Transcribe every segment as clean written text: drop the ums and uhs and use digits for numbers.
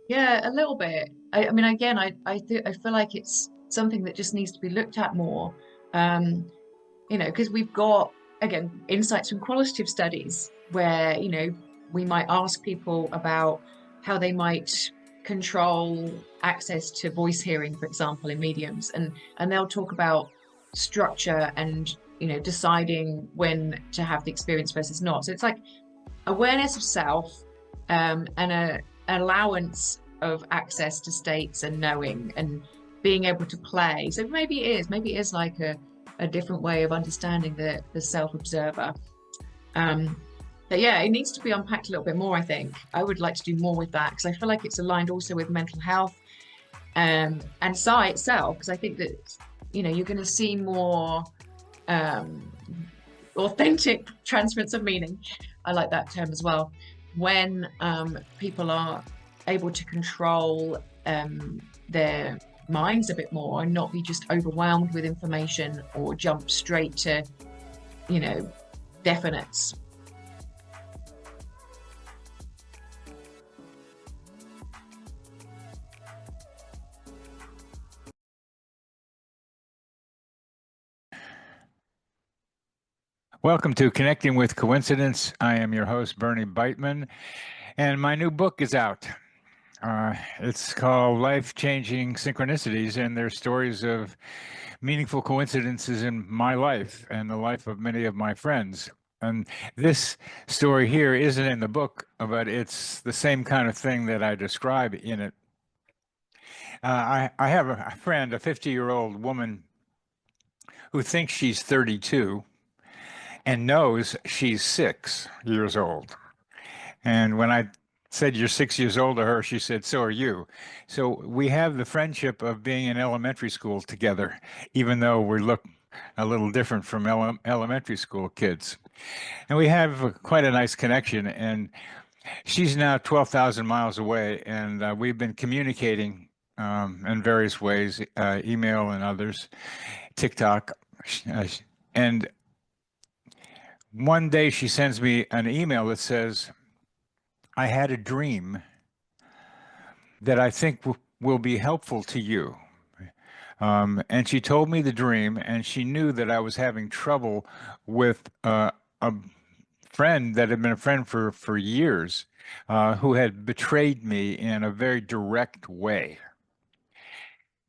Yeah, a little bit. I mean, again, I feel like it's something that just needs to be looked at more. Um, because we've got again insights from qualitative studies where, we might ask people about how they might control access to voice hearing, for example, in mediums, and they'll talk about structure and, deciding when to have the experience versus not. So it's like awareness of self, and an allowance of access to states and knowing and being able to play. So maybe it is like a different way of understanding the self observer. Um, but yeah, it needs to be unpacked a little bit more, I think. I would like to do more with that because I feel like it's aligned also with mental health, and Psi itself, because I think that, you're going to see more um, authentic transference of meaning. I like that term as well. When people are able to control their minds a bit more and not be just overwhelmed with information or jump straight to, you know, definites. Welcome to Connecting with Coincidence. I am your host, Bernie Beitman, and my new book is out. It's called Life Changing Synchronicities, and they're stories of meaningful coincidences in my life and the life of many of my friends. And this story here isn't in the book, but it's the same kind of thing that I describe in it. I have a friend, a 50-year-old woman who thinks she's 32 and knows she's 6 years old. And when I said you're 6 years old to her, she said, so are you. So we have the friendship of being in elementary school together, even though we look a little different from elementary school kids. And we have quite a nice connection. And she's now 12,000 miles away, and we've been communicating in various ways, email and others, TikTok. And one day she sends me an email that says, I had a dream that I think will be helpful to you. And she told me the dream, and she knew that I was having trouble with a friend that had been a friend for years, who had betrayed me in a very direct way.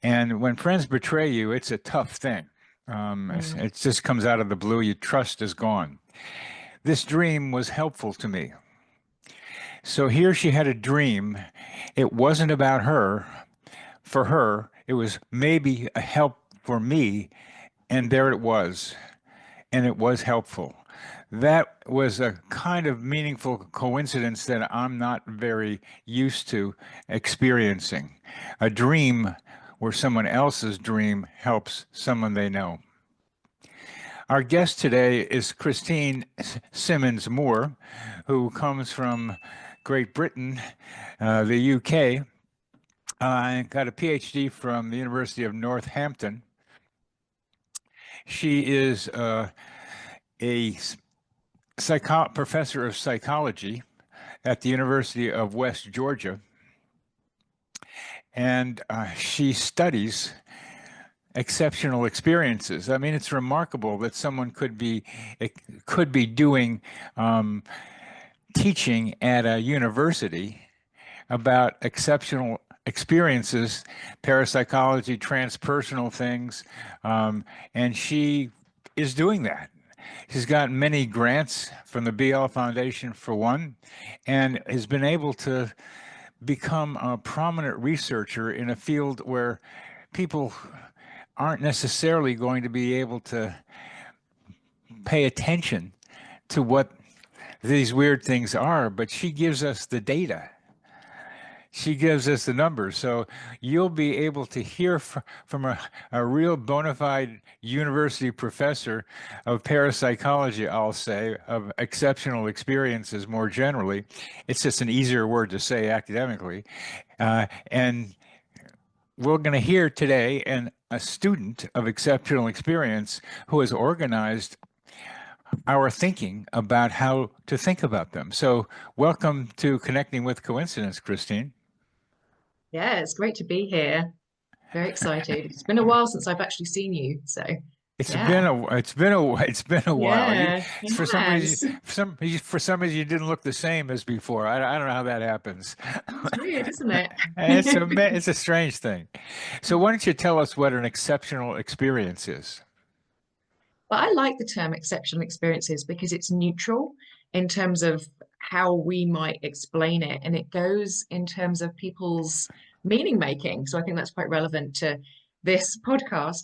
And when friends betray you, it's a tough thing. Mm. It just comes out of the blue. Your trust is gone. This dream was helpful to me. So here she had a dream. It wasn't about her. For her, it was maybe a help for me. And there it was. And it was helpful. That was a kind of meaningful coincidence that I'm not very used to experiencing. A dream where someone else's dream helps someone they know. Our guest today is Christine Simmonds-Moore, who comes from Great Britain, the UK. I got a PhD from the University of Northampton. She is a professor of psychology at the University of West Georgia, and she studies exceptional experiences. I mean, it's remarkable that someone could be doing teaching at a university about exceptional experiences, parapsychology, transpersonal things, and she is doing that. She's gotten many grants from the Bial Foundation, for one, and has been able to become a prominent researcher in a field where people aren't necessarily going to be able to pay attention to what these weird things are, but she gives us the data. She gives us the numbers. So you'll be able to hear from a real bona fide university professor of parapsychology, I'll say, of exceptional experiences more generally. It's just an easier word to say academically. And we're going to hear today a student of exceptional experience who has organized our thinking about how to think about them. So welcome to Connecting with Coincidence, Christine. Yeah, it's great to be here. Very excited. It's been a while since I've actually seen you, so yeah. It's been a while. You, Yeah, it for some reason, has. for some reason, you didn't look the same as before. I don't know how that happens. It's weird, isn't it? It's a strange thing. So why don't you tell us what an exceptional experience is? But I like the term exceptional experiences because it's neutral in terms of how we might explain it, and it goes in terms of people's meaning making. So I think that's quite relevant to this podcast.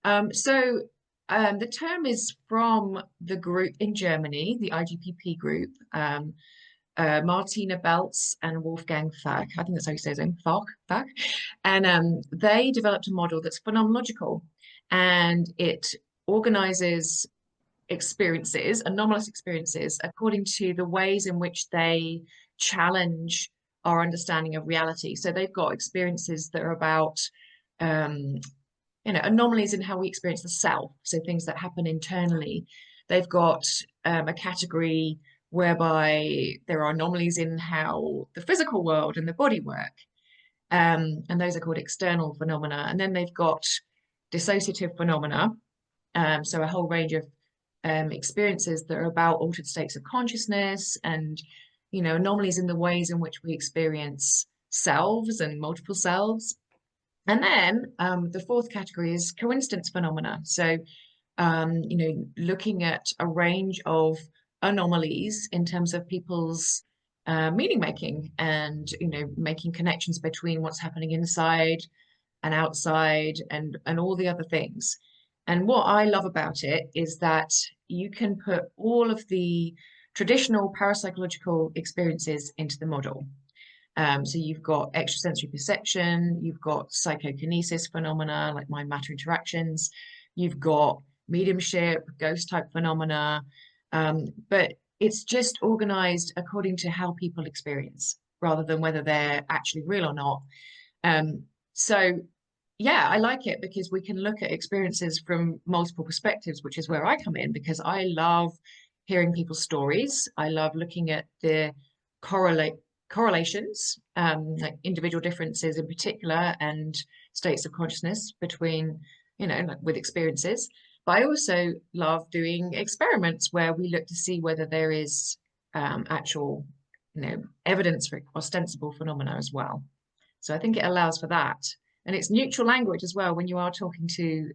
The term is from the group in Germany, the IGPP group, Martina Belz and Wolfgang Fag. I think that's how you say his name, Fag. And they developed a model that's phenomenological, and it organizes experiences, anomalous experiences, according to the ways in which they challenge our understanding of reality. So they've got experiences that are about, um, anomalies in how we experience the self. So things that happen internally. They've got a category whereby there are anomalies in how the physical world and the body work. And those are called external phenomena. And then they've got dissociative phenomena, so a whole range of experiences that are about altered states of consciousness and, anomalies in the ways in which we experience selves and multiple selves. And then the fourth category is coincidence phenomena. So, looking at a range of anomalies in terms of people's meaning making and, making connections between what's happening inside and outside and all the other things. And what I love about it is that you can put all of the traditional parapsychological experiences into the model. So you've got extrasensory perception, you've got psychokinesis phenomena like mind matter interactions, you've got mediumship, ghost type phenomena, but it's just organized according to how people experience rather than whether they're actually real or not. So yeah, I like it because we can look at experiences from multiple perspectives, which is where I come in because I love hearing people's stories. I love looking at the correlate correlations, like individual differences in particular, and states of consciousness between, like with experiences. But I also love doing experiments where we look to see whether there is actual, evidence for ostensible phenomena as well. So I think it allows for that. And it's neutral language as well when you are talking to,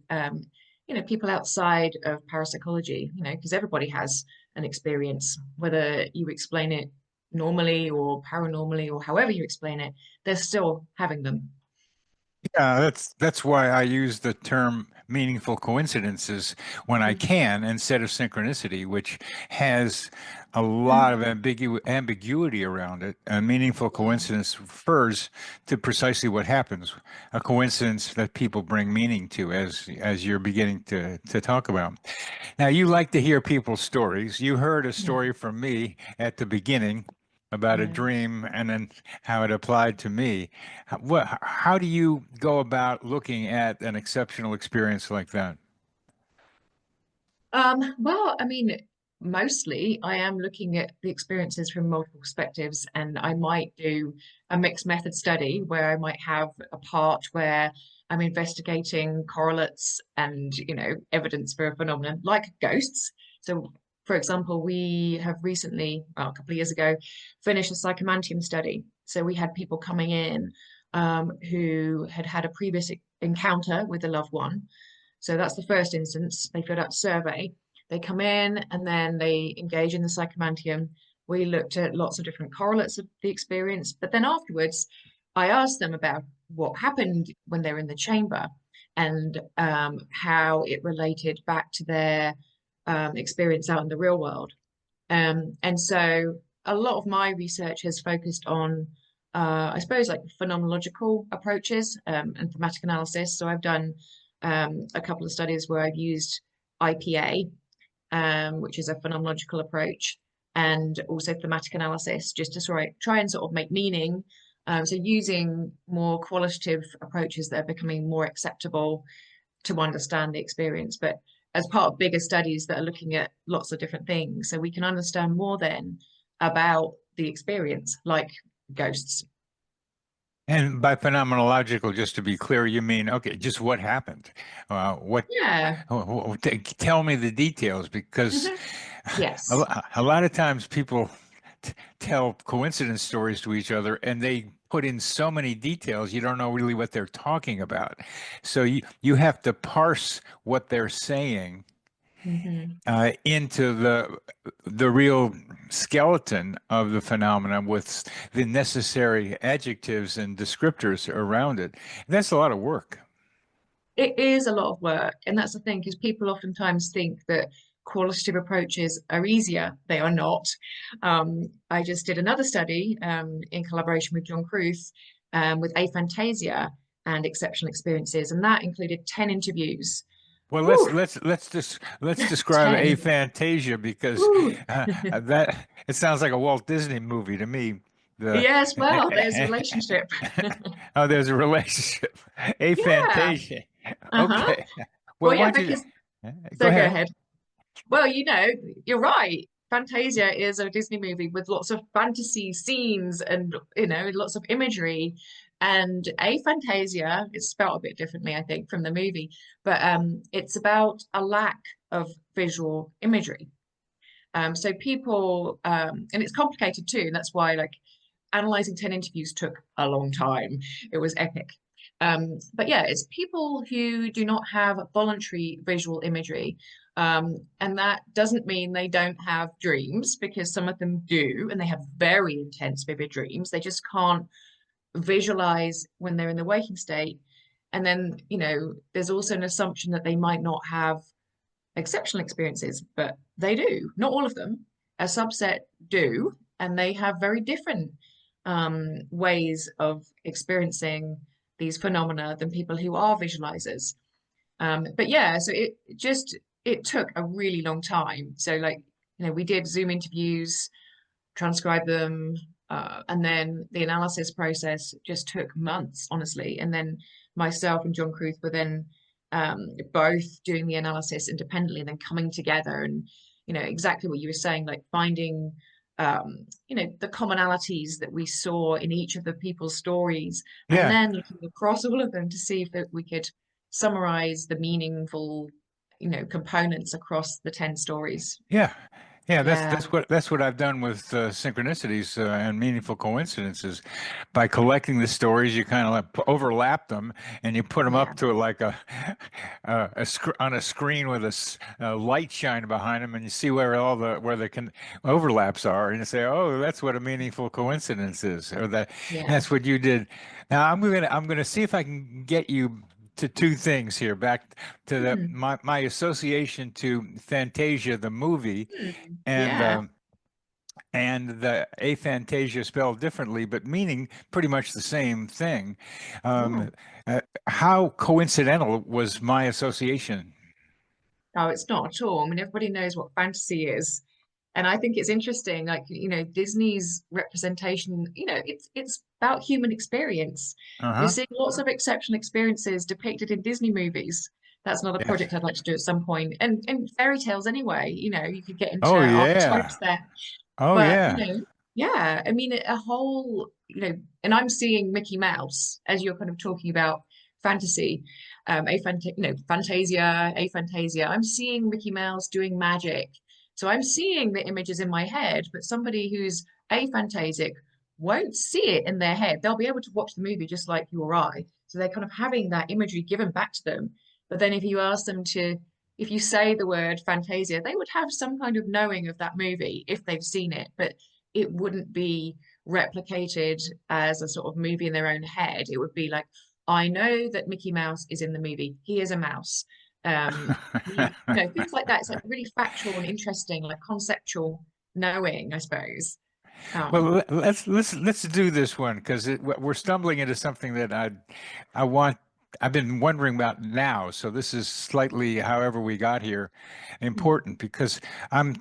people outside of parapsychology, because everybody has an experience, whether you explain it normally or paranormally or however you explain it, they're still having them. Yeah, that's why I use the term meaningful coincidences when I can instead of synchronicity, which has a lot of ambiguity around it. A meaningful coincidence refers to precisely what happens, a coincidence that people bring meaning to, as you're beginning to talk about. Now, you like to hear people's stories. You heard a Yeah. story from me at the beginning about a Yeah. dream and then how it applied to me. How do you go about looking at an exceptional experience like that? Well, I mean, mostly I am looking at the experiences from multiple perspectives, and I might do a mixed method study where I might have a part where I'm investigating correlates and, evidence for a phenomenon like ghosts. So, for example, we have recently, well, a couple of years ago, finished a psychomantium study. So we had people coming in who had had a previous encounter with a loved one. So that's the first instance. They filled out a survey. They come in and then they engage in the psychomantium. We looked at lots of different correlates of the experience. But then afterwards, I asked them about what happened when they were in the chamber and how it related back to their experience out in the real world. And so a lot of my research has focused on, I suppose, like phenomenological approaches and thematic analysis. So I've done a couple of studies where I've used IPA, which is a phenomenological approach, and also thematic analysis, just to try and sort of make meaning. So using more qualitative approaches that are becoming more acceptable to understand the experience, but as part of bigger studies that are looking at lots of different things, so we can understand more then about the experience, like ghosts. And by phenomenological, just to be clear, you mean, okay, just what happened? What? Yeah. Tell me the details, because Hmm. Yes. a lot of times people tell coincidence stories to each other, and they put in so many details you don't know really what they're talking about. So you have to parse what they're saying Hmm. into the real skeleton of the phenomena with the necessary adjectives and descriptors around it. And that's a lot of work. It is a lot of work, and that's the thing, because people oftentimes think that qualitative approaches are easier. They are not. I just did another study in collaboration with John Cruth with aphantasia and exceptional experiences, and that included 10 interviews. Well, Whew, let's describe 10. Aphantasia, because Whew. that it sounds like a Walt Disney movie to me. The Yes, well, there's a relationship. oh, there's a relationship. Yeah. Aphantasia. Uh-huh. Okay. Well, Well, why yeah, don't you because go so go ahead? ahead. Well, you're right. Fantasia is a Disney movie with lots of fantasy scenes and, lots of imagery. And Aphantasia is spelled a bit differently, I think, from the movie, but it's about a lack of visual imagery. So people, and it's complicated too, and that's why like analyzing 10 interviews took a long time. It was epic. But yeah, it's people who do not have voluntary visual imagery. And that doesn't mean they don't have dreams, because some of them do, and they have very intense, vivid dreams. They just can't visualize when they're in the waking state. And then, there's also an assumption that they might not have exceptional experiences, but they do. Not all of them. A subset do, and they have very different ways of experiencing these phenomena than people who are visualizers. But yeah, so it took a really long time. So like, we did Zoom interviews, transcribe them, and then the analysis process just took months, honestly. And then myself and John Cruth were then both doing the analysis independently and then coming together and, exactly what you were saying, like finding, the commonalities that we saw in each of the people's stories, and Yeah, then looking across all of them to see if that we could summarize the meaningful, components across the 10 stories. yeah, yeah. Yeah, That's what I've done with synchronicities and meaningful coincidences. By collecting the stories, you kind of like overlap them, and you put them yeah, up to like on a screen with a light shine behind them, and you see where the overlaps are, and you say, "Oh, that's what a meaningful coincidence is," or yeah. that's what you did. Now I'm gonna see if I can get you to two things here. Back to Hmm. my association to Fantasia, the movie, Hmm. and Yeah. the and the aphantasia spelled differently, but meaning pretty much the same thing. Um, Oh. uh, how coincidental was my association? No, it's not at all. I mean, everybody knows what fantasy is. And I think it's interesting, like, Disney's representation, it's about human experience. You're Uh-huh. seeing lots of exceptional experiences depicted in Disney movies. That's another Yes. project I'd like to do at some point. And fairy tales anyway, you could get into Oh yeah. archetypes there. Oh But, yeah. yeah, I mean, a whole, and I'm seeing Mickey Mouse as you're kind of talking about fantasy, Fantasia, aphantasia. I'm seeing Mickey Mouse doing magic. So I'm seeing the images in my head, but somebody who's aphantasic won't see it in their head. They'll be able to watch the movie just like you or I. So they're kind of having that imagery given back to them. But then if you say the word Fantasia, they would have some kind of knowing of that movie if they've seen it, but it wouldn't be replicated as a sort of movie in their own head. It would be like, I know that Mickey Mouse is in the movie. He is a mouse. Things like that. It's like really factual and interesting, like conceptual knowing, I suppose. Well, Um, let's do this one, because we're stumbling into something that I want. I've been wondering about now. So this is slightly, however we got here, important, because I'm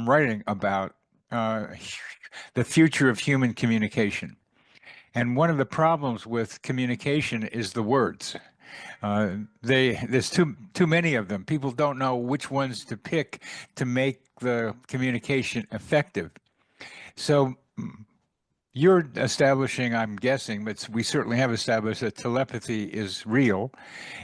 writing about uh, the future of human communication. And one of the problems with communication is the words. There's too many of them. People don't know which ones to pick to make the communication effective. So you're establishing, I'm guessing, but we certainly have established that telepathy is real.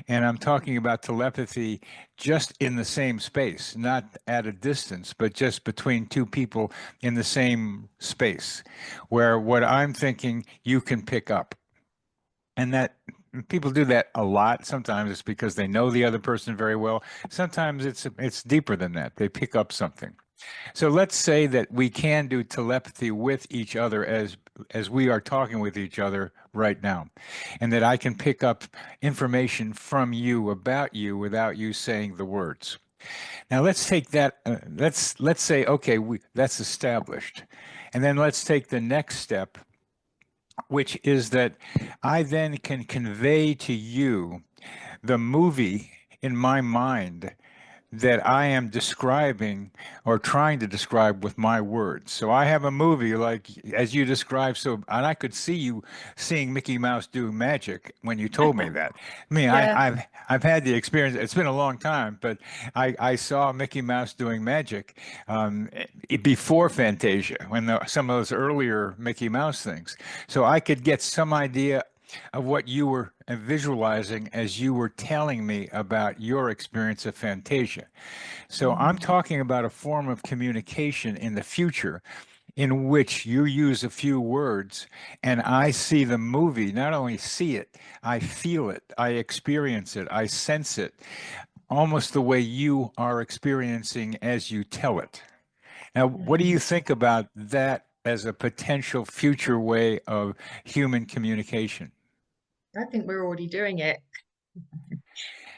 And I'm talking about telepathy just in the same space, not at a distance, but just between two people in the same space, where what I'm thinking you can pick up. And that people do that a lot. Sometimes it's because they know the other person very well. Sometimes it's deeper than that. They pick up something. So let's say that we can do telepathy with each other as we are talking with each other right now, and that I can pick up information from you about you without you saying the words. Now let's take that. Let's say okay, that's established, and then let's take the next step, which is that I then can convey to you the movie in my mind that I am describing or trying to describe with my words. So I have a movie like as you described, so and I could see you seeing Mickey Mouse do magic when you told me that. I mean, Yeah. I've had the experience. It's been a long time, but I saw Mickey Mouse doing magic before Fantasia, when some of those earlier Mickey Mouse things. So I could get some idea of what you were visualizing as you were telling me about your experience of Fantasia. So I'm Mhm. talking about a form of communication in the future in which you use a few words and I see the movie, not only see it, I feel it, I experience it, I sense it, almost the way you are experiencing as you tell it. Now, what do you Mhm. think about that as a potential future way of human communication? I think we're already doing it.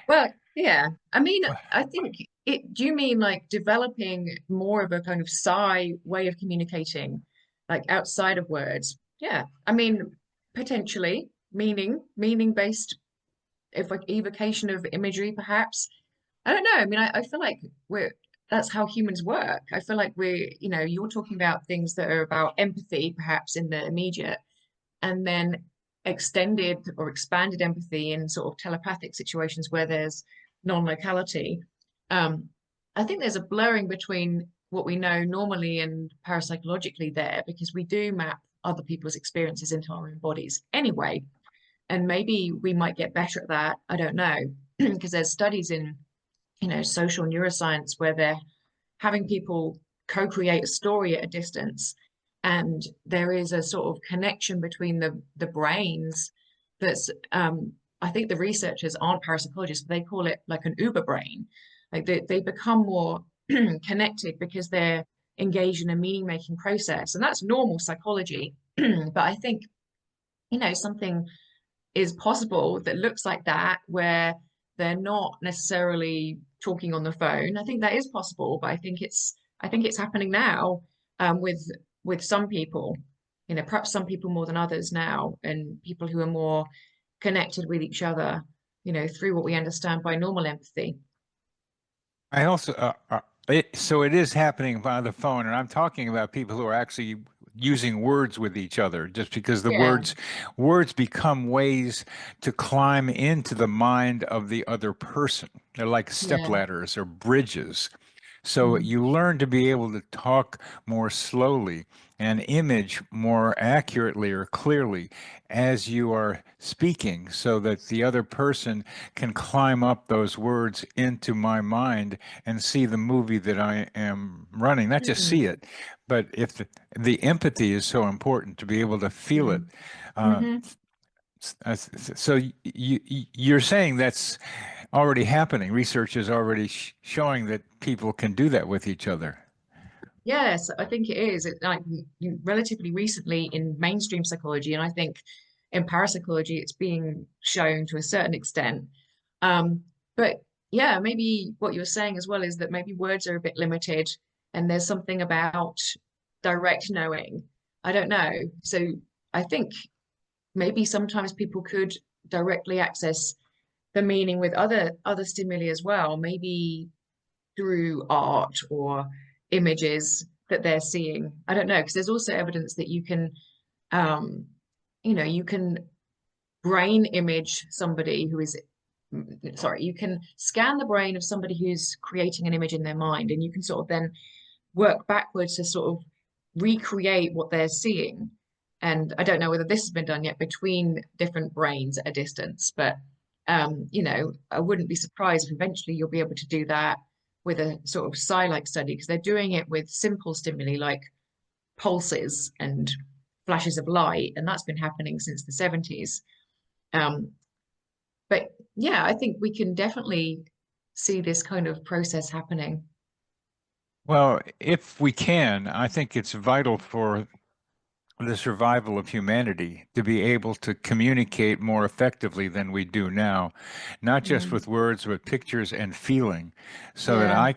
Well, yeah. I mean, I think do you mean like developing more of a kind of psi way of communicating, like outside of words? Yeah. I mean, potentially meaning based, if like evocation of imagery, perhaps. I don't know. I mean, I feel like that's how humans work. I feel like you're talking about things that are about empathy, perhaps in the immediate, and then extended or expanded empathy in sort of telepathic situations where there's non-locality. Um, I think there's a blurring between what we know normally and parapsychologically there, because we do map other people's experiences into our own bodies anyway. And maybe we might get better at that. I don't know. Because there's studies in, social neuroscience where they're having people co-create a story at a distance, and there is a sort of connection between the brains that's I think the researchers aren't parapsychologists, but they call it like an uber brain. Like they become more connected because they're engaged in a meaning making process, and that's normal psychology. But I think something is possible that looks like that, where they're not necessarily talking on the phone. I think that is possible, but I think it's happening now, with some people, perhaps some people more than others now, and people who are more connected with each other, through what we understand by normal empathy. I also, so it is happening by the phone, and I'm talking about people who are actually using words with each other, just because the Yeah, words become ways to climb into the mind of the other person. They're like yeah. stepladders or bridges. So Mm, you learn to be able to talk more slowly and image more accurately or clearly as you are speaking so that the other person can climb up those words into my mind and see the movie that I am running. Not just see mm, it, but if the empathy is so important to be able to feel it. mm. Uh, Hmm. so you're saying that's already happening. Research is already showing that people can do that with each other. Yes, I think it is. Like relatively recently in mainstream psychology, and I think in parapsychology, it's being shown to a certain extent. But yeah, maybe what you're saying as well is that maybe words are a bit limited, and there's something about direct knowing. I don't know. So I think maybe sometimes people could directly access the meaning with other stimuli as well. Maybe through art or images that they're seeing. I don't know, because there's also evidence that um, you can brain image somebody who is, sorry, you can scan the brain of somebody who's creating an image in their mind, and you can sort of then work backwards to sort of recreate what they're seeing. and I don't know whether this has been done yet between different brains at a distance, but I wouldn't be surprised if eventually you'll be able to do that with a sort of psi-like study because they're doing it with simple stimuli like pulses and flashes of light, and that's been happening since the 70s. Um, but yeah, I think we can definitely see this kind of process happening. Well, if we can, I think it's vital for the survival of humanity to be able to communicate more effectively than we do now, not just Mm, with words, but pictures and feeling, so that yeah,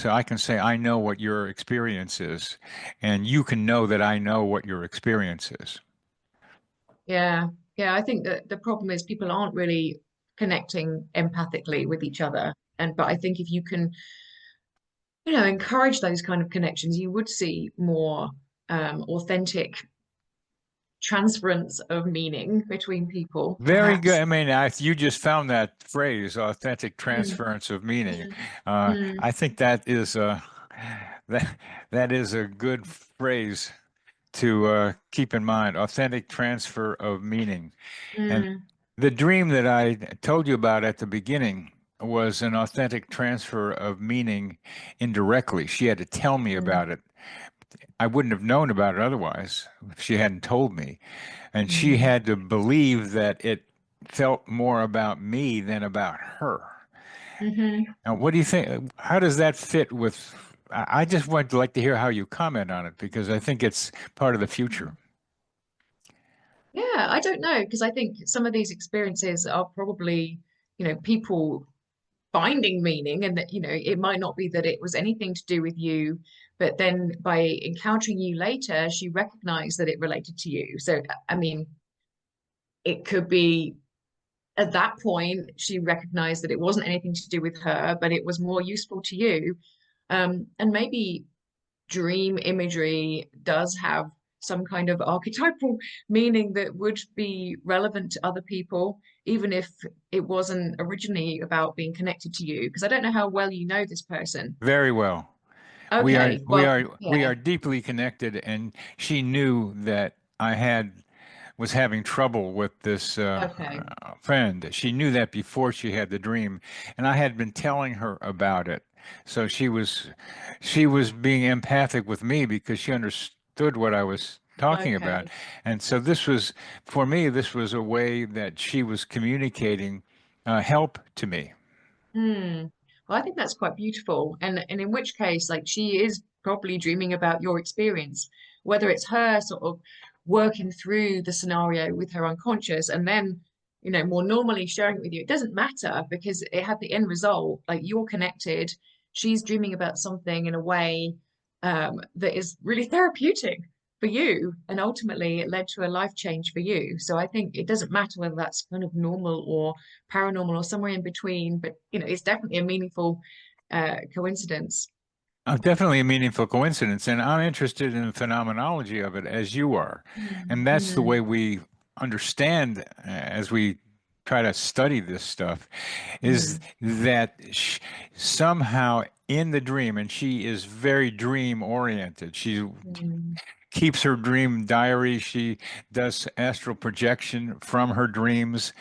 I can say I know what your experience is, and you can know that I know what your experience is. yeah, yeah. I think that the problem is people aren't really connecting empathically with each other. And but I think if you can, encourage those kind of connections, you would see more authentic transference of meaning between people, Very good. perhaps. I mean, you just found that phrase, authentic Mm, transference of meaning. mm, mm, I think that is a that that is a good phrase to keep in mind, authentic transfer of meaning. And mm, the dream that I told you about at the beginning was an authentic transfer of meaning indirectly. She had to tell me mm, about it. I wouldn't have known about it otherwise if she hadn't told me. And she mm, had to believe that it felt more about me than about her. hmm. Now, what do you think? How does that fit with? I just would like to hear how you comment on it because I think it's part of the future. Yeah, I don't know, because I think some of these experiences are probably, people finding meaning, and that, it might not be that it was anything to do with you, but then by encountering you later, she recognized that it related to you. So, I mean, it could be at that point she recognized that it wasn't anything to do with her, but it was more useful to you. And maybe dream imagery does have some kind of archetypal meaning that would be relevant to other people, even if it wasn't originally about being connected to you. Because I don't know how well you know this person. Very well. We are Okay, we well, are we yeah, are deeply connected, and she knew that I had was having trouble with this okay, friend. She knew that before she had the dream, and I had been telling her about it. So she was being empathic with me because she understood what I was talking about. okay. And so this was for me, this was a way that she was communicating help to me. Hmm. Well, I think that's quite beautiful. And in which case, like she is probably dreaming about your experience, whether it's her sort of working through the scenario with her unconscious and then, more normally sharing it with you. It doesn't matter because it had the end result. Like you're connected. She's dreaming about something in a way that is really therapeutic for you. And ultimately it led to a life change for you. So I think it doesn't matter whether that's kind of normal or paranormal or somewhere in between, but it's definitely a meaningful coincidence. Definitely a meaningful coincidence, and I'm interested in the phenomenology of it as you are. And that's the Mm, way we understand as we try to study this stuff, is mm, that somehow in the dream, and she is very dream oriented. She mm, keeps her dream diary. She does astral projection from her dreams,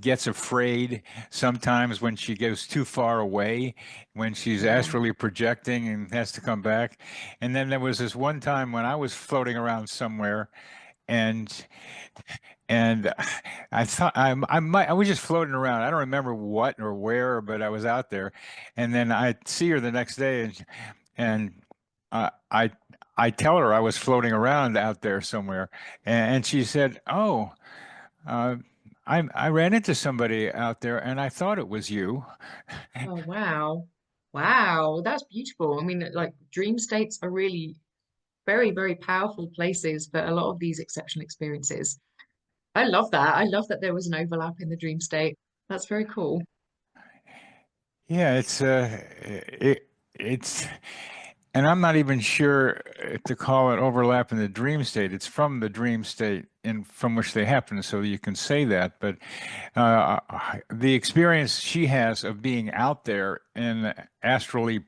gets afraid sometimes when she goes too far away, when she's yeah. astrally projecting and has to come back. And then there was this one time when I was floating around somewhere. And and I was just floating around. I don't remember what or where, but I was out there. And then I see her the next day, and I tell her I was floating around out there somewhere, and she said, "Oh, uh, I ran into somebody out there, and I thought it was you." Oh, wow. Wow, that's beautiful. I mean, like dream states are really very, very powerful places for a lot of these exceptional experiences. I love that. I love that there was an overlap in the dream state. That's very cool. Yeah, it's and I'm not even sure to call it overlap in the dream state. It's from the dream state in from which they happen, so you can say that. But the experience she has of being out there and astrally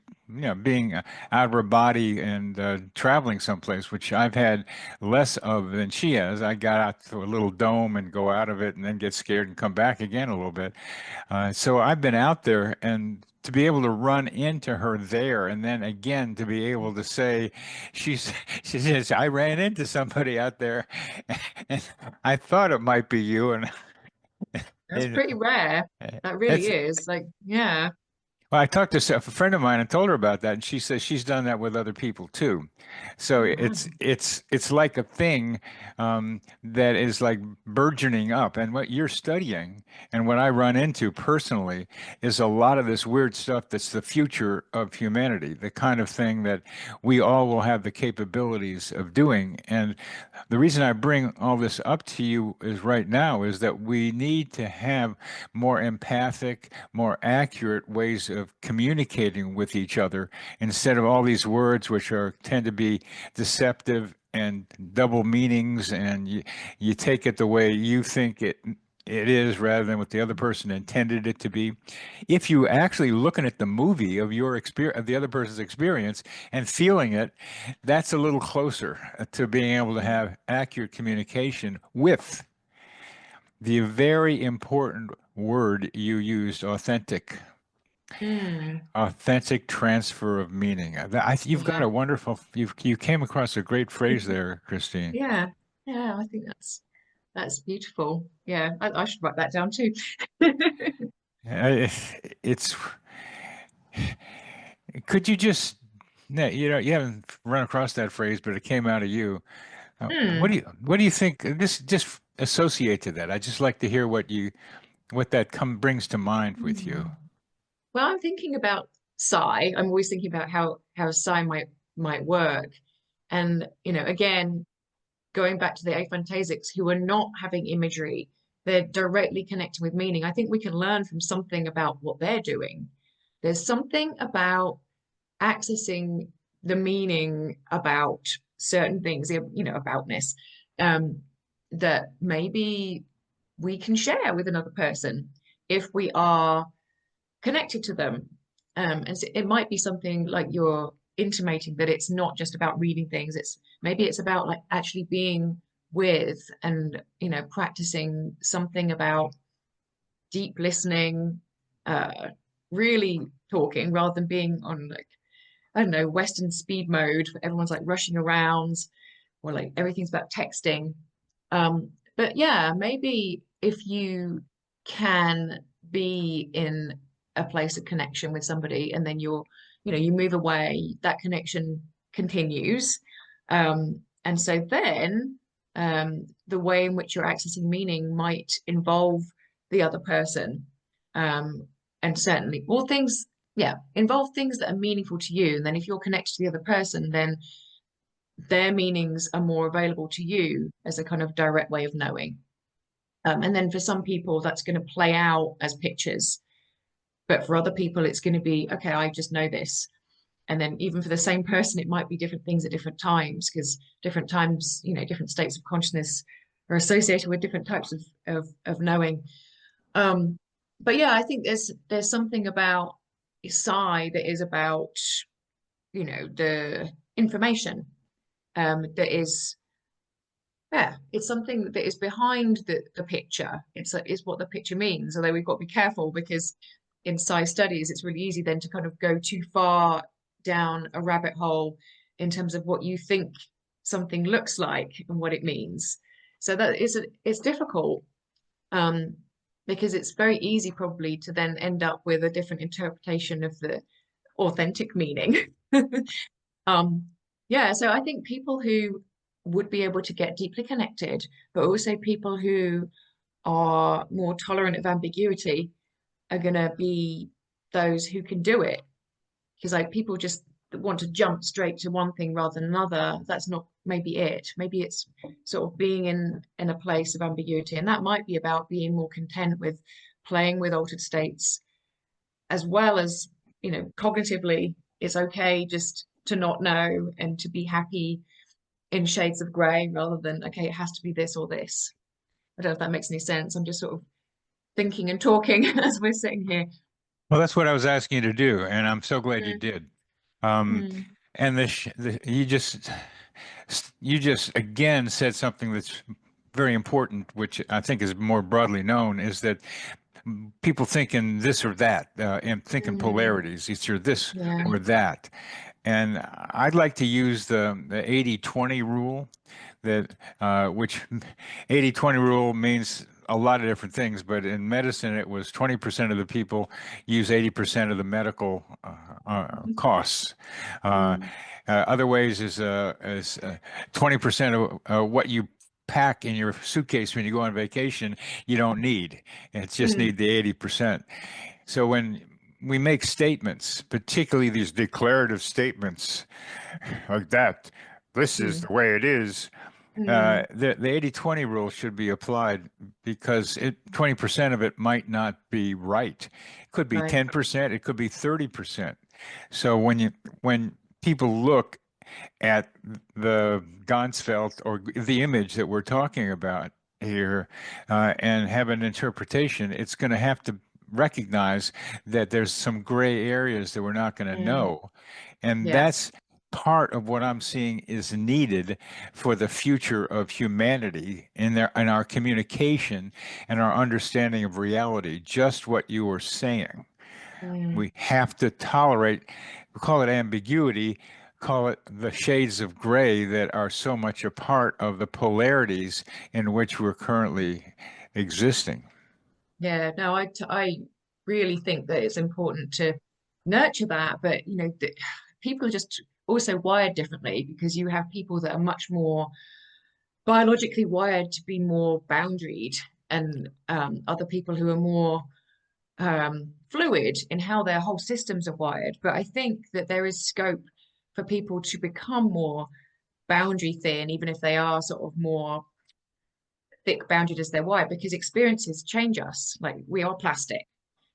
being out of her body and traveling someplace, which I've had less of than she has. I got out to a little dome and go out of it and then get scared and come back again a little bit. So I've been out there, and to be able to run into her there and then again to be able to say, she's, she says, I ran into somebody out there and I thought it might be you. That's And pretty rare. That really it's, is. Like, yeah. well, I talked to a friend of mine and told her about that, and she says she's done that with other people too. So Oh, it's wow. it's like a thing that is like burgeoning up. And what you're studying and what I run into personally is a lot of this weird stuff that's the future of humanity, the kind of thing that we all will have the capabilities of doing. And the reason I bring all this up to you is right now is that we need to have more empathic, more accurate ways of communicating with each other instead of all these words which are tend to be deceptive and double meanings, and you take it the way you think it is rather than what the other person intended it to be. If you actually looking at the movie of your experience of the other person's experience and feeling it, that's a little closer to being able to have accurate communication with the very important word you used, authentic. Hmm. Authentic transfer of meaning. You've got Yeah. a wonderful, you came across a great phrase there, Christine. Yeah. Yeah. I think that's beautiful. Yeah. I should write that down too. Uh, It's, could you just, no, you haven't run across that phrase, but it came out of you. Hmm. What do you think? This just associate to that. I just like to hear what that brings to mind with Hmm. you. Well, I'm thinking about psi. I'm always thinking about how psi might work. And, again, going back to the aphantasics who are not having imagery, they're directly connecting with meaning. I think we can learn from something about what they're doing. There's something about accessing the meaning about certain things, aboutness, um, that maybe we can share with another person if we are connected to them. And so it might be something like you're intimating that it's not just about reading things. Maybe it's about like actually being with and practicing something about deep listening, uh, really talking rather than being on like I don't know Western speed mode. Everyone's like rushing around or like everything's about texting. But yeah, maybe if you can be in a place of connection with somebody and then you move away, that connection continues. And so then the way in which you're accessing meaning might involve the other person. And certainly, well, things, yeah, involve things that are meaningful to you. And then if you're connected to the other person, then their meanings are more available to you as a kind of direct way of knowing. And then for some people, that's going to play out as pictures. But for other people, it's going to be, okay, I just know this. And then even for the same person, it might be different things at different times because different times, different states of consciousness are associated with different types of knowing. Um, but yeah, I think there's something about psi that is about, the information that is yeah, it's something that is behind the picture. It's what the picture means. Although we've got to be careful because in sci studies, it's really easy then to kind of go too far down a rabbit hole in terms of what you think something looks like and what it means. So that is it's difficult um, because it's very easy probably to then end up with a different interpretation of the authentic meaning. Um, yeah, so I think people who would be able to get deeply connected, but also people who are more tolerant of ambiguity are going to be those who can do it. Because like people just want to jump straight to one thing rather than another. That's not maybe it. Maybe it's sort of being in a place of ambiguity, and that might be about being more content with playing with altered states as well as cognitively it's okay just to not know and to be happy in shades of gray rather than okay it has to be this or this. I don't know if that makes any sense. I'm just sort of thinking and talking as we're sitting here. Well, that's what I was asking you to do, and I'm so glad you Mm. did. Mm, And you just again said something that's very important, which I think is more broadly known, is that people think in this or that, and think in mm, polarities. It's either this yeah. or that. And I'd like to use the 80-20 rule, that which 80-20 rule means a lot of different things, but in medicine it was 20% of the people use 80% of the medical costs. Uh, Mm, Other ways is 20% of what you pack in your suitcase when you go on vacation, you don't need. It's just mm, need the 80%. So when we make statements, particularly these declarative statements like that, this is mm, the way it is, mm, the 80-20 rule should be applied because 20% of it might not be right. It could be right. 10%, it could be 30%. So when people look at the Ganzfeld or the image that we're talking about here and have an interpretation, it's going to have to recognize that there's some gray areas that we're not going to Mm, know. And yeah. that's part of what I'm seeing is needed for the future of humanity in our communication and our understanding of reality, just what you were saying. Mm, We have to tolerate, we call it ambiguity, call it the shades of gray that are so much a part of the polarities in which we're currently existing. yeah. No, I really think that it's important to nurture that, but people are just also wired differently because you have people that are much more biologically wired to be more boundaried, and other people who are more fluid in how their whole systems are wired. But I think that there is scope for people to become more boundary thin, even if they are sort of more thick boundaried as they're wired, because experiences change us. Like we are plastic.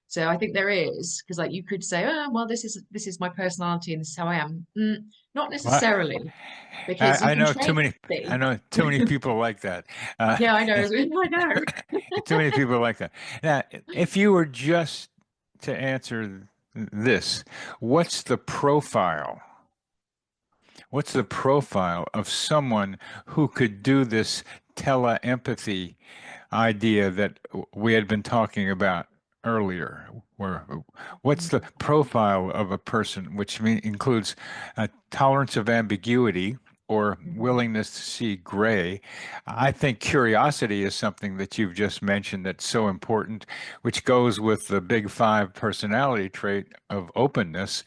So I think there is, because like you could say, oh, well, this is my personality and this is how I am. Not Well, necessarily, because you I can know train to I be. know too many people like that. Uh, Yeah, I know. I know. Too many people like that. Now, if you were just to answer this, what's the profile? What's the profile of someone who could do this tele-empathy idea that we had been talking about earlier? Where, what's the profile of a person, which includes a tolerance of ambiguity or willingness to see gray? I think curiosity is something that you've just mentioned that's so important, which goes with the big five personality trait of openness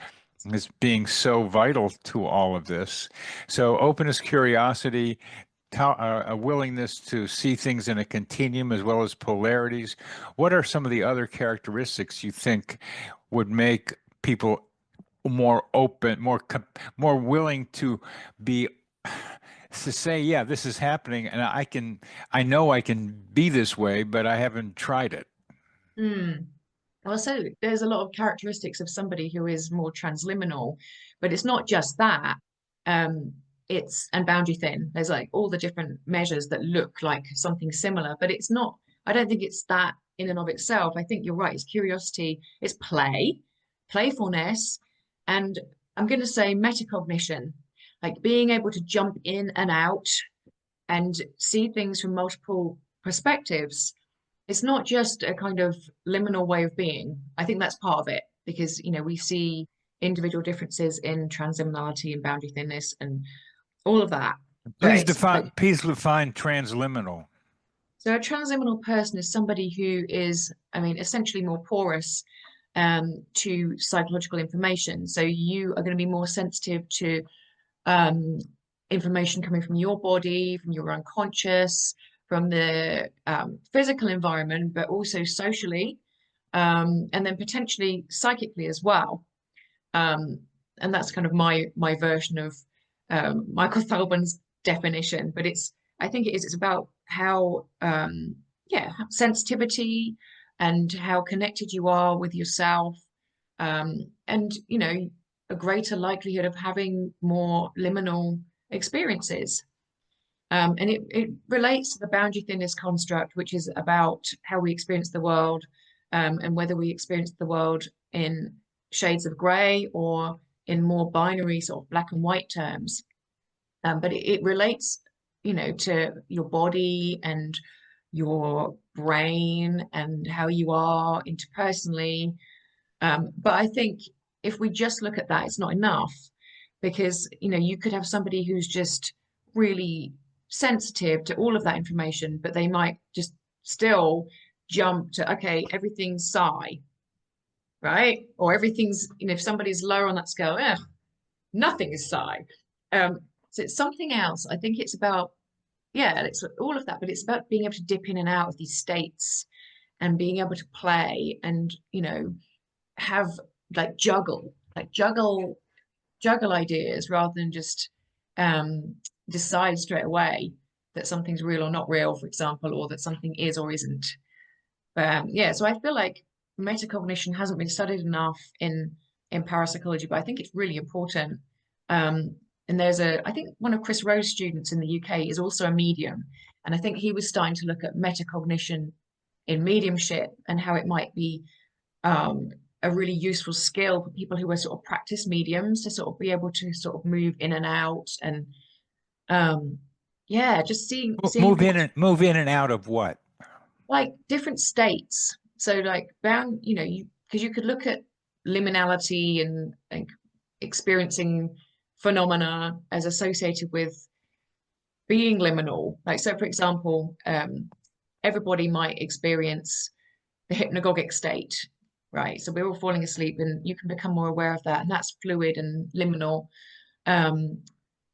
as being so vital to all of this. So openness, curiosity, a willingness to see things in a continuum as well as polarities. What are some of the other characteristics you think would make people more open, more willing to be to say, yeah, this is happening, and I know I can be this way, but I haven't tried it. Mm. Also, there's a lot of characteristics of somebody who is more transliminal, but it's not just that. Um, it's and boundary thin. There's like all the different measures that look like something similar, but it's not. I don't think it's that in and of itself. I think you're right. It's curiosity, it's play, playfulness, and I'm going to say metacognition, like being able to jump in and out and see things from multiple perspectives. It's not just a kind of liminal way of being. I think that's part of it because, we see individual differences in transliminality and boundary thinness and all of that. But Please define transliminal. so a transliminal person is somebody who is, I mean, essentially more porous to psychological information. So you are going to be more sensitive to um, information coming from your body, from your unconscious, from the physical environment, but also socially, and then potentially psychically as well. Um, and that's kind of my version of Michael Thalburn's definition. But I think it's about how, yeah, sensitivity and how connected you are with yourself, and a greater likelihood of having more liminal experiences. And it relates to the boundary thinness construct, which is about how we experience the world, and whether we experience the world in shades of grey or in more binary sort of black and white terms. But it relates, to your body and your brain and how you are interpersonally. But I think if we just look at that, it's not enough because, you could have somebody who's just really sensitive to all of that information, but they might just still jump to, okay, everything's psi, right? Or everything's, if somebody's lower on that scale, nothing is psi. So it's something else. I think it's about, yeah, it's all of that, but it's about being able to dip in and out of these states and being able to play and, have juggle ideas rather than just decide straight away that something's real or not real, for example, or that something is or isn't. Yeah, so I feel like metacognition hasn't been studied enough in parapsychology, but I think it's really important. And I think one of Chris Rowe's students in the UK is also a medium, and I think he was starting to look at metacognition in mediumship and how it might be um, a really useful skill for people who are sort of practice mediums to sort of be able to sort of move in and out and um, yeah, just seeing what Move in and out of what? like different states. So like bound, because you could look at liminality and experiencing phenomena as associated with being liminal. Like so, for example, everybody might experience the hypnagogic state, right? So we're all falling asleep, and you can become more aware of that, and that's fluid and liminal. Um,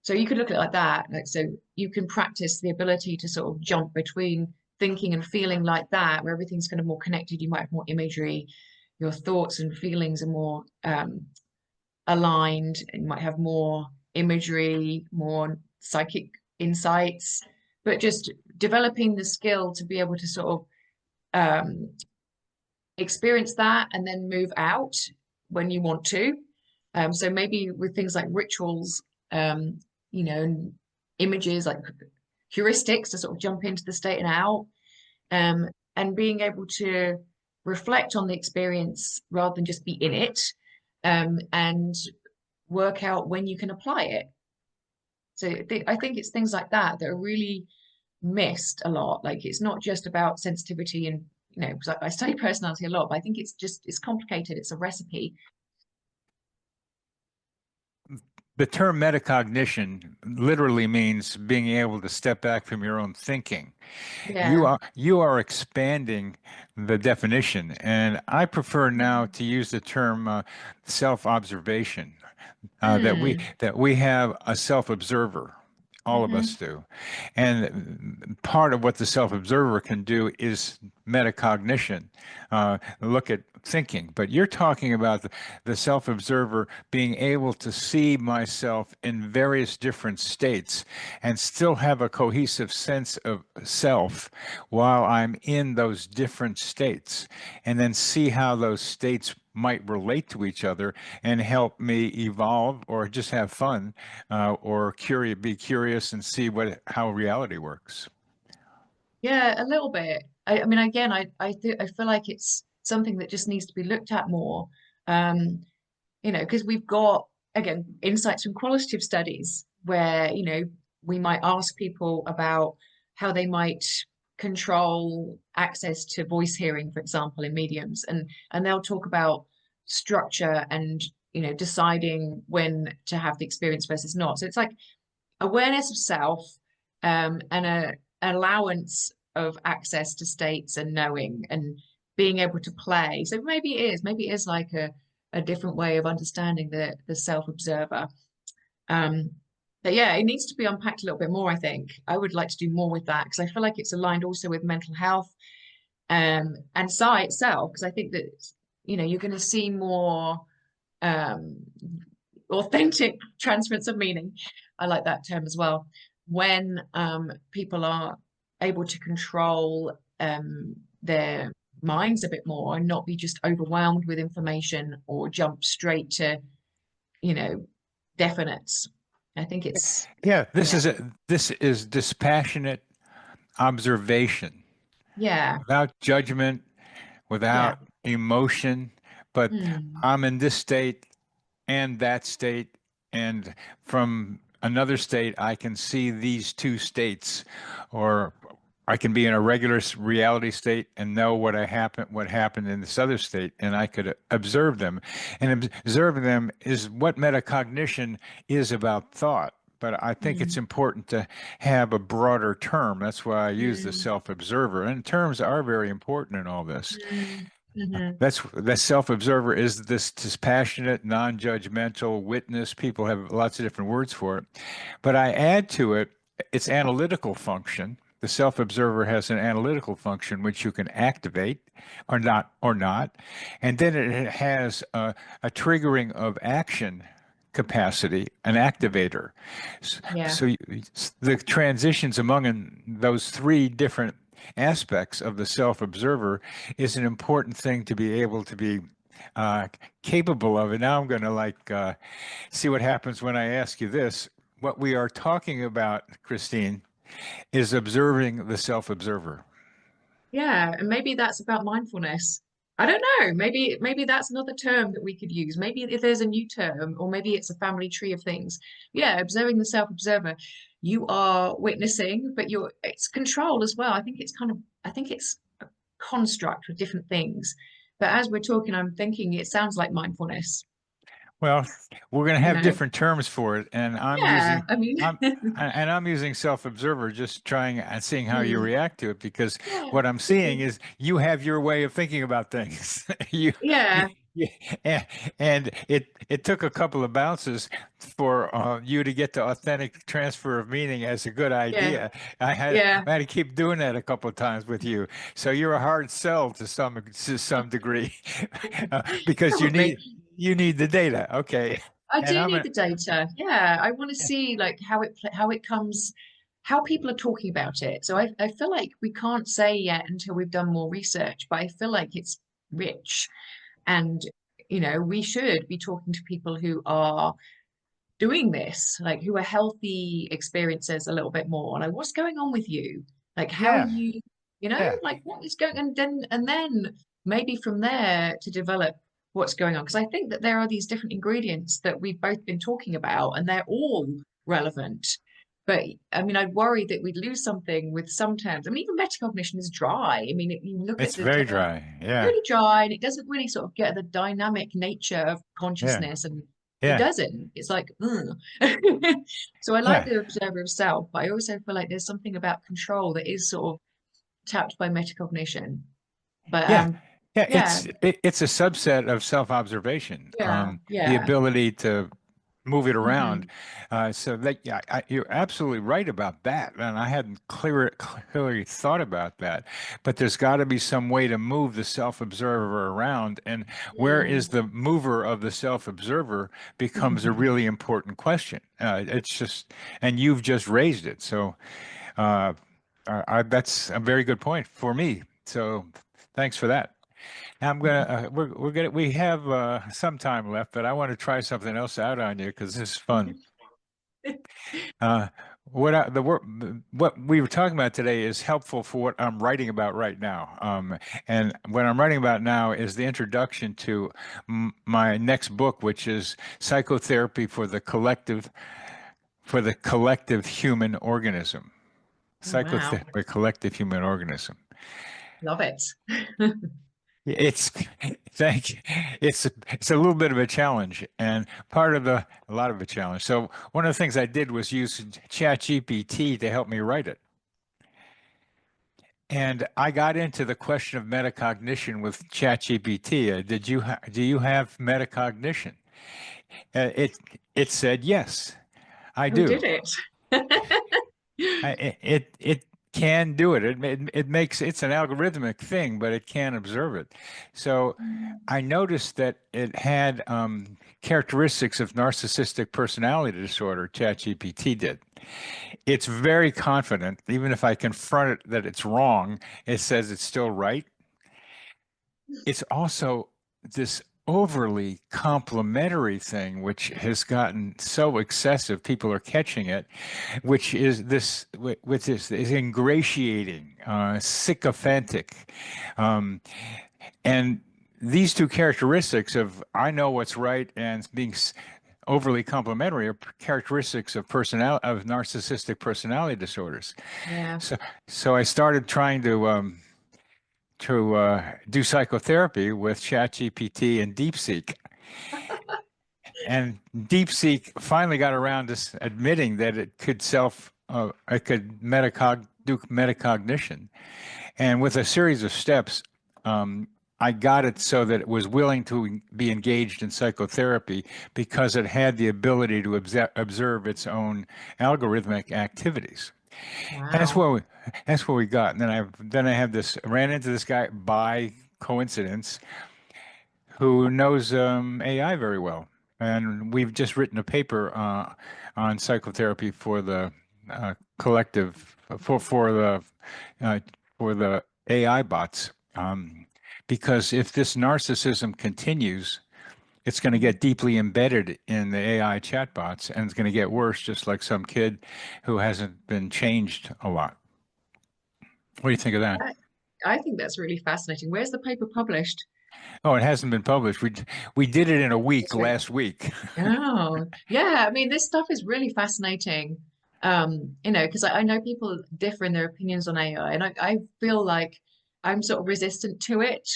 so you could look at it like that. Like so, you can practice the ability to sort of jump between thinking and feeling like that, where everything's kind of more connected. You might have more imagery. Your thoughts and feelings are more aligned, and you might have more imagery, more psychic insights. But just developing the skill to be able to sort of experience that and then move out when you want to. So maybe with things like rituals, and images like heuristics to sort of jump into the state and out, and being able to reflect on the experience rather than just be in it, and work out when you can apply it. So I think it's things like that that are really missed a lot. Like it's not just about sensitivity and because I study personality a lot, but I think it's complicated. It's a recipe. The term metacognition literally means being able to step back from your own thinking. Yeah. You are expanding the definition, and I prefer now to use the term self-observation. Mm. That we have a self-observer. All of us Hmm. do. And part of what the self-observer can do is metacognition, look at thinking. But you're talking about the self-observer being able to see myself in various different states and still have a cohesive sense of self while I'm in those different states, and then see how those states might relate to each other and help me evolve or just have fun, or be curious and see how reality works. Yeah, a little bit. I mean, again, I feel like it's something that just needs to be looked at more. Um, because we've got again insights from qualitative studies where we might ask people about how they might control access to voice hearing, for example, in mediums, and they'll talk about structure and deciding when to have the experience versus not. So it's like awareness of self, and a allowance of access to states and knowing and being able to play. So maybe it is like a different way of understanding the self-observer. Um, but yeah, it needs to be unpacked a little bit more, I think. I would like to do more with that because I feel like it's aligned also with mental health, and psi itself, because I think that you're going to see more um, authentic transference of meaning. I like that term as well. When people are able to control their minds a bit more and not be just overwhelmed with information or jump straight to, you know, definites. I think it's, Yeah, yeah, this is dispassionate observation yeah, without judgment, yeah. without emotion, but Hmm. I'm in this state and that state, and from another state, I can see these two states, or I can be in a regular reality state and know what happened in this other state, and I could observe them. And observing them is what metacognition is about thought. But I think it's Mm, important to have a broader term. That's why I use the mm, self-observer. And terms are very important in all this. mm, mhm. That self-observer is this dispassionate, non-judgmental witness. People have lots of different words for it. But I add to it its analytical function. The self-observer has an analytical function which you can activate or not. And then it has a triggering of action capacity, an activator. Yeah. So the transitions among those three different aspects of the self-observer is an important thing to be able to be uh, capable of. And now I'm going to see what happens when I ask you this. What we are talking about, Christine, is observing the self-observer. Yeah, and maybe that's about mindfulness. I don't know. Maybe that's another term that we could use. Maybe if there's a new term, or maybe it's a family tree of things. Yeah, observing the self-observer. You are witnessing, but it's control as well. I think it's a construct with different things. But as we're talking, I'm thinking it sounds like mindfulness, Well, we're going to you have know? different terms for it, and Yeah, I mean, I'm I'm using self-observer, just trying and seeing how you hmm, react to it, because yeah, what I'm could seeing be. is you have your way of thinking about things. You, you, Yeah, you and it took a couple of bounces for you to get to authentic transfer of meaning as a good yeah, idea. yeah. I had to keep doing that a couple of times with you. So you're a hard sell to some degree, because Probably. you need the data. Okay. I And do I'm need gonna, the data. Yeah, I want to see like how it comes, how people are talking about it. So I feel like we can't say yet until we've done more research, but I feel like it's rich, and we should be talking to people who are doing this, like who are healthy experiencers a little bit more. Like, what's going on with you? Like, how are yeah, you, yeah, like what is going, and then maybe from there to develop what's going on. Because I think that there are these different ingredients that we've both been talking about, and they're all relevant. But I mean, I'd worry that we'd lose something with some terms. I mean, even metacognition is dry. I mean, if you look at it's the very term, dry. Yeah, really dry, and it doesn't really sort of get the dynamic nature of yeah, consciousness, and it yeah, doesn't. It's like, ugh. So I like yeah, the observer of self, but I also feel like there's something about control that is sort of tapped by metacognition. But yeah, yeah. yeah, It's a subset of self-observation. yeah, The yeah. ability to move it around. Hmm. So that, yeah, you're absolutely right about that, and I hadn't clearly thought about that. But there's got to be some way to move the self-observer around, and where is Mm. the mover of the self-observer becomes a really important question. It's just, and you've just raised it, so uh, that's a very good point for me. So thanks for that. I'm gonna we have some time left, but I want to try something else out on you because this is fun. Uh, what we were talking about today is helpful for what I'm writing about right now. And what I'm writing about now is the introduction to my next book, which is Psychotherapy for the collective human organism. Oh, wow. Psychotherapy, collective human organism. Love it. It's thank you. It's a little bit of a challenge, and a lot of a challenge. So one of the things I did was use ChatGPT to help me write it. And I got into the question of metacognition with ChatGPT. Do you have metacognition? It said yes, I Who did do. it? It can do it. It makes it's an algorithmic thing, but it can observe it. So I noticed that it had characteristics of narcissistic personality disorder. ChatGPT did. It's very confident, even if I confront it that it's wrong. It says it's still right. It's also this overly complimentary thing, which has gotten so excessive, people are catching it, which is which is ingratiating, sycophantic, um, and these two characteristics of I know what's right and being overly complimentary are characteristics of narcissistic personality disorders. Yeah. So so I started trying to do psychotherapy with ChatGPT and DeepSeek. And DeepSeek finally got around to admitting that it could do metacognition. And with a series of steps, I got it so that it was willing to be engaged in psychotherapy because it had the ability to observe its own algorithmic activities. And Wow. that's what we got. And then I have this ran into this guy by coincidence who knows AI very well. And we've just written a paper on psychotherapy for the collective uh, for the AI bots. Because if this narcissism continues, it's going to Mm. get deeply embedded in the AI chatbots, and it's going to get worse, just like some kid who hasn't been changed a lot. What do you think of that? I, I think that's really fascinating. Where's the paper published? Oh, it hasn't been published. We did it in a week last week. Oh, yeah. I mean, this stuff is really fascinating. Because I know people differ in their opinions on AI, and I feel like I'm sort of resistant to it.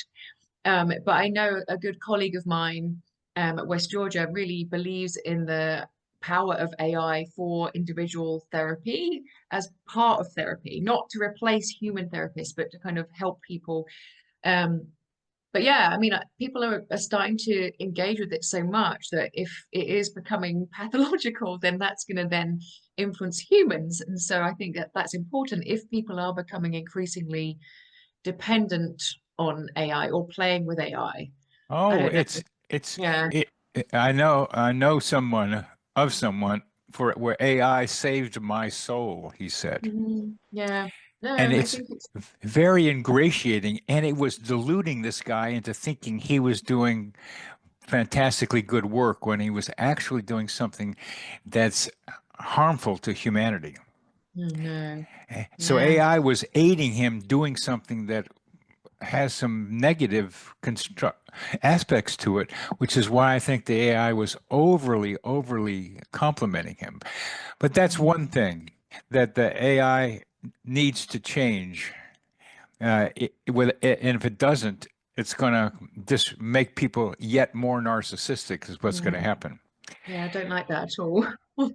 But I know a good colleague of mine at West Georgia really believes in the power of AI for individual therapy as part of therapy, not to replace human therapists, but to kind of help people. Um, but yeah, I mean, people are starting to engage with it so much that if it is becoming pathological, then that's going to then influence humans. And so I think that that's important if people are becoming increasingly dependent on AI or playing with AI. I Oh, don't know. it's Yeah. it, I know someone for where AI saved my soul, he said. Yeah. No, And I it's think it's very ingratiating, and it was deluding this guy into thinking he was doing fantastically good work when he was actually doing something that's harmful to humanity. no. So Yeah. AI was aiding him doing something that has some negative construct aspects to it, which is why I think the AI was overly complimenting him. But that's one Mm, thing that the AI needs to change. And if it doesn't, it's going to just make people yet more narcissistic, is what's going to mm. happen. Yeah, I don't like that at all.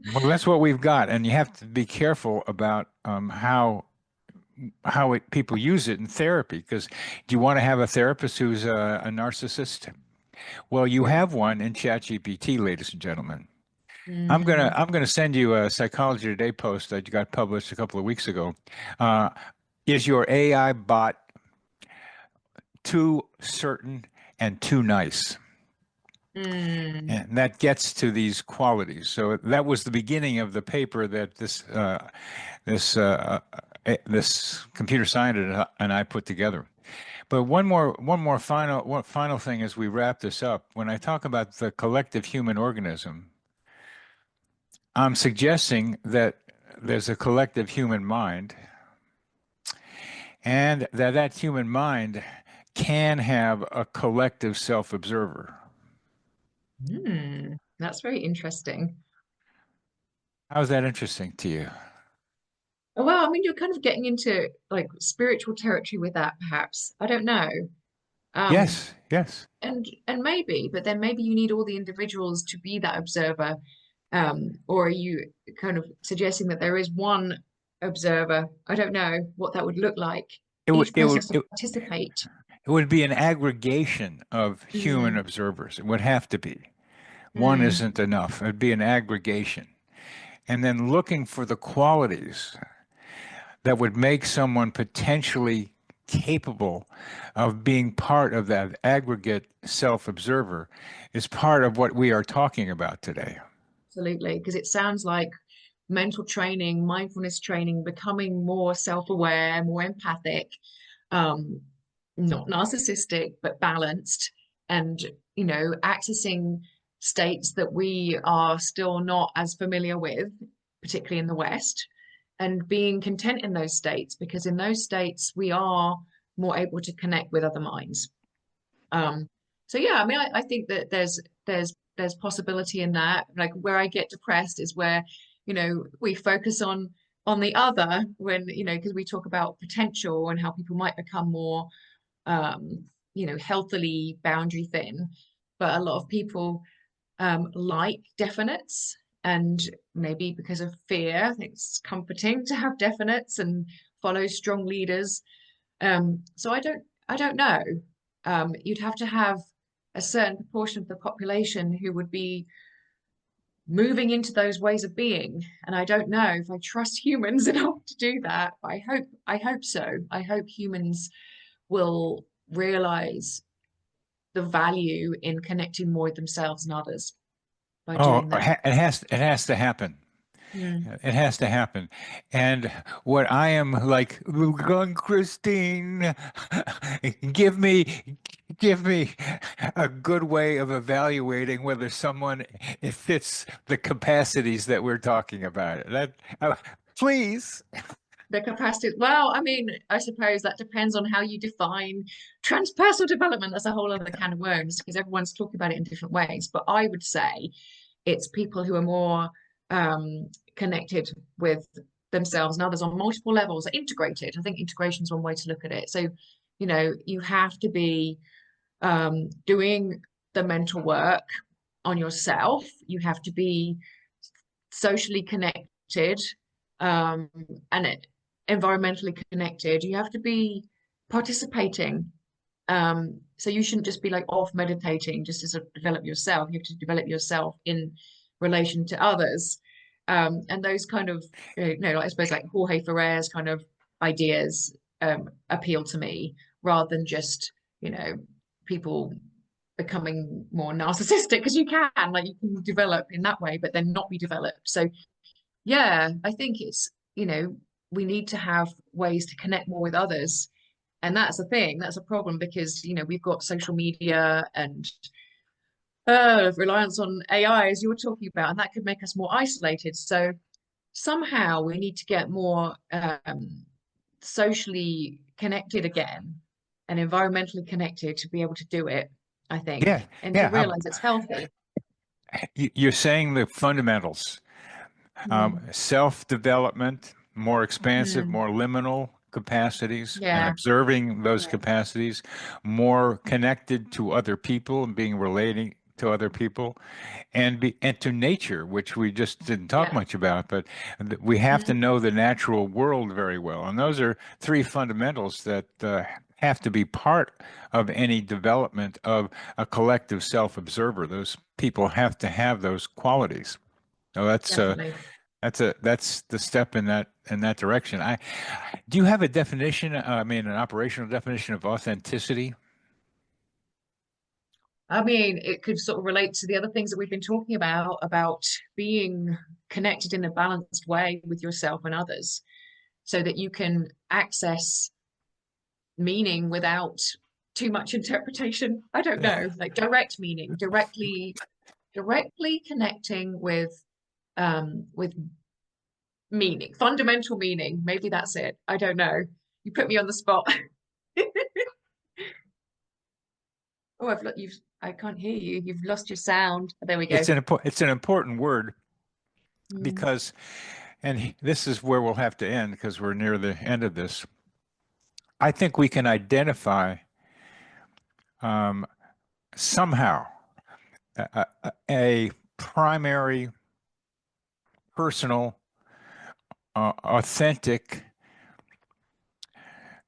Well, that's what we've got, and you have to be careful about people use it in therapy. Because do you want to have a therapist who's a narcissist? Well, you Yeah. have one in ChatGPT, ladies and gentlemen. Mm, I'm gonna send you a Psychology Today post that got published a couple of weeks ago. Uh, is your AI bot too certain and too nice? mm, And that gets to these qualities. So that was the beginning of the paper that this computer scientist and I put together. But one final thing as we wrap this up. When I talk about the collective human organism, I'm suggesting that there's a collective human mind, and that human mind can have a collective self-observer. that's very interesting. How's that interesting to you? Well, I mean, you're kind of getting into like spiritual territory with that, perhaps. I don't know. Um, Yes, yes. and maybe, but then maybe you need all the individuals to be that observer. Or are you kind of suggesting that there is one observer? I don't know what that would look like. It would Each it person would has to it, participate. it would be an aggregation of human Mm, observers. It would have to be. One mm, isn't enough. It'd be an aggregation. And then looking for the qualities that would make someone potentially capable of being part of that aggregate self-observer is part of what we are talking about today. absolutely, because it sounds like mental training, mindfulness training, becoming more self-aware, more empathic, um, not narcissistic, but balanced, and accessing states that we are still not as familiar with, particularly in the West, and being content in those states, because in those states we are more able to connect with other minds. So yeah, I mean, I think that there's possibility in that. Like where I get depressed is where, we focus on the other when, because we talk about potential and how people might become more um, healthily boundary thin. But a lot of people like definites, and maybe because of fear, I think it's comforting to have definites and follow strong leaders. So I don't know. You'd have to have a certain proportion of the population who would be moving into those ways of being. And I don't know if I trust humans enough to do that, but I hope so. I hope humans will realize the value in connecting more with themselves and others by Oh, doing that. it has to happen. Mm. It has to happen. And what I am like, going, Christine, give me give me a good way of evaluating whether someone it fits the capacities that we're talking about. Please. The capacity, well, I mean, I suppose that depends on how you define transpersonal development. That's a whole other can of worms because everyone's talking about it in different ways. But I would say it's people who are more connected with themselves and others on multiple levels, integrated. I think integration is one way to look at it. So, you have to be doing the mental work on yourself. You have to be socially connected, um, and environmentally connected. You have to be participating. So you shouldn't just be like off meditating just to sort of develop yourself. You have to develop yourself in relation to others. And those kind of, like, I suppose like Jorge Ferrer's kind of ideas appeal to me rather than just, people becoming more narcissistic because you can, like you can develop in that way, but then not be developed. So yeah, I think it's, we need to have ways to connect more with others. And that's a thing, that's a problem because, we've got social media and reliance on AI, as you were talking about, and that could make us more isolated. So somehow we need to get more socially connected again and environmentally connected to be able to do it, I Yeah, think, and to yeah. realize it's healthy. You're saying the fundamentals, Mm, self-development, more expansive, mm, more liminal capacities, and yeah, observing those yeah. capacities, more connected to other people and being relating to other people, and to nature, which we just didn't talk Yeah. much about, but we have to Mm, know the natural world very well. And those are three fundamentals that have to be part of any development of a collective self-observer. Those people have to have those qualities. So definitely. that's the step in that direction. I Do you have a definition? I mean, an operational definition of authenticity? I mean, it could sort of relate to the other things that we've been talking about being connected in a balanced way with yourself and others, so that you can access meaning without too much interpretation. I don't know, like direct meaning, directly connecting with meaning, fundamental meaning. Maybe that's it. I don't know. You put me on the spot. Oh, I can't hear you. You've lost your sound. There we go. It's an important word Mm, because, and this is where we'll have to end because we're near the end of this. I think we can identify um, somehow a primary, personal, authentic,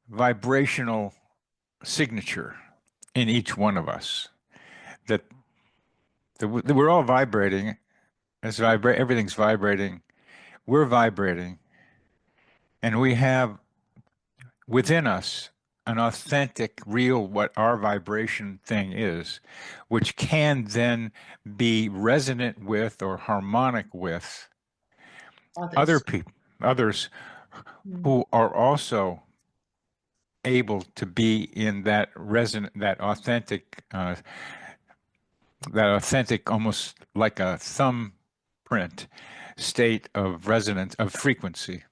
vibrational signature in each one of us. That, that we're all vibrating. Everything's vibrating. We're vibrating, and we have within us an authentic, real, what our vibration thing is, which can then be resonant with or harmonic with other others. people, others Mm. who are also able to be in that resonant, that authentic, almost like a thumbprint state of resonance, of frequency.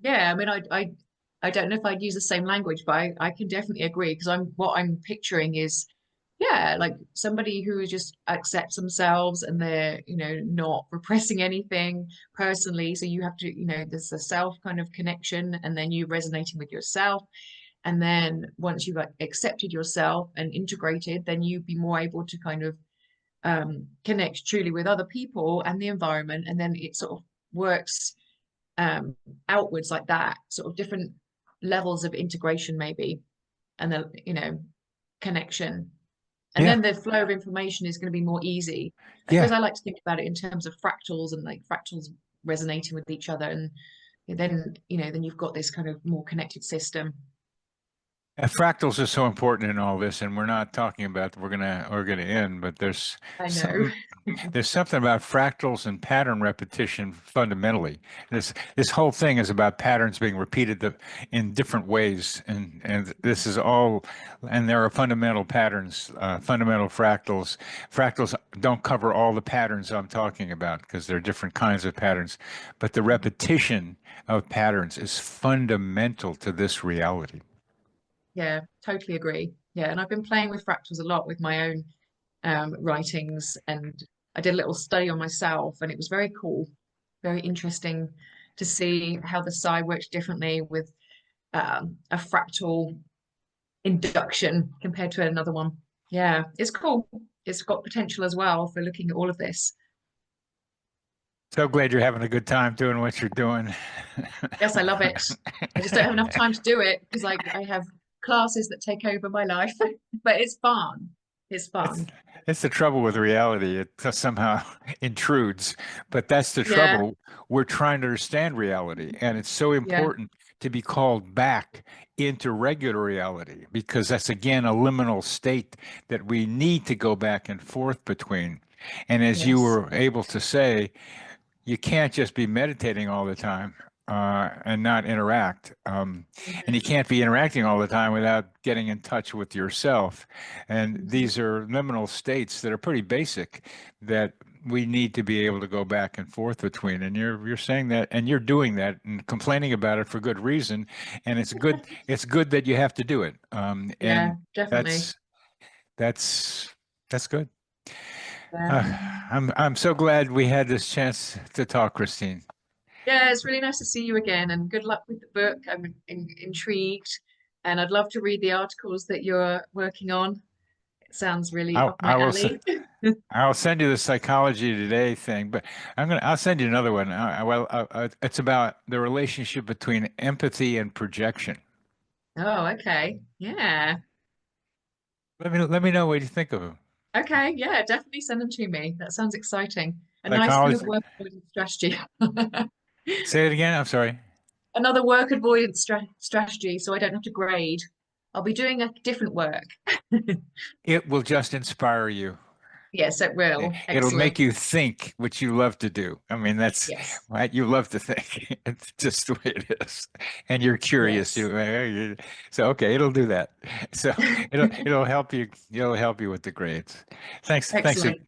Yeah, I mean, I I don't know if I'd use the same language, but I can definitely agree because what I'm picturing is, yeah, like somebody who just accepts themselves and they're, not repressing anything personally. So you have to, there's a self kind of connection and then you resonating with yourself. And then once you've like accepted yourself and integrated, then you be more able to kind of connect truly with other people and the environment. And then it sort of works um, outwards like that, sort of different levels of integration, maybe, and the, connection. And Yeah, then the flow of information is going to be more easy. I suppose yeah. I like to think about it in terms of fractals and like fractals resonating with each other. And then, then you've got this kind of more connected system. Fractals are so important in all this, and we're not talking about we're gonna end, but I know. something there's something about fractals and pattern repetition fundamentally. This whole thing is about patterns being repeated in different ways, and this is all, and there are fundamental patterns, fundamental fractals. Fractals don't cover all the patterns I'm talking about because there are different kinds of patterns, but the repetition of patterns is fundamental to this reality. Yeah, totally agree. Yeah, and I've been playing with fractals a lot with my own writings, and I did a little study on myself, and it was very cool, very interesting to see how the psi works differently with a fractal induction compared to another one. Yeah, it's cool. It's got potential as well for looking at all of this. So glad you're having a good time doing what you're doing. Yes, I love it. I just don't have enough time to do it because I have classes that take over my life, but it's fun. It's It's fun. it's the trouble with reality. It somehow intrudes, but that's the Yeah, trouble. We're trying to understand reality, and it's so yeah, important to be called back into regular reality because that's again a liminal state that we need to go back and forth between. And as you yes. were able to say, you can't just be meditating all the time and not interact. And you Mhm. can't be interacting all the time without getting in touch with yourself. And Mhm. these are liminal states that are pretty basic that we need to be able to go back and forth between. And you're saying that, and you're doing that, and complaining about it for good reason. And it's good. It's good that you have to do it. Yeah, And definitely. that's that's that's good. Yeah. Uh, I'm so glad we had this chance to talk, Christine. Yeah, it's really nice to see you again, and good luck with the book. I'm intrigued, and I'd love to read the articles that you're working on. It sounds really I up my I will alley. I'll send you the Psychology Today thing, but I'll send you another one. It's about the relationship between empathy and projection. Oh, okay. Yeah. Let me know what you think of them. Okay. Yeah, definitely send them to me. That sounds exciting. A nice kind of Psychology. work avoidance strategy. Say it again. I'm sorry. Another work avoidance strategy, so I don't have to grade. I'll be doing a different work. It will just inspire you. Yes, it will. It'll Excellent. make you think, which you love to do. I mean, that's Yes. right. You love to think. It's just the way it is. And you're curious. Yes. So, okay, it'll do that. So it'll help you. It'll help you with the grades. Thanks. Thanks. Excellent.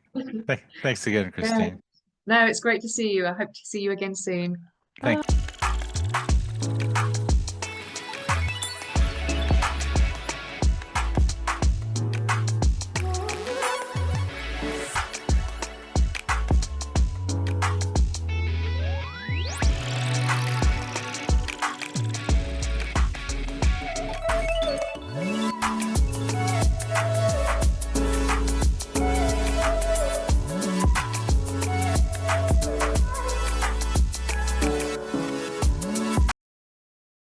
Thanks again, Yeah. Christine. No, it's great to see you. I hope to see you again soon. Bye. Thank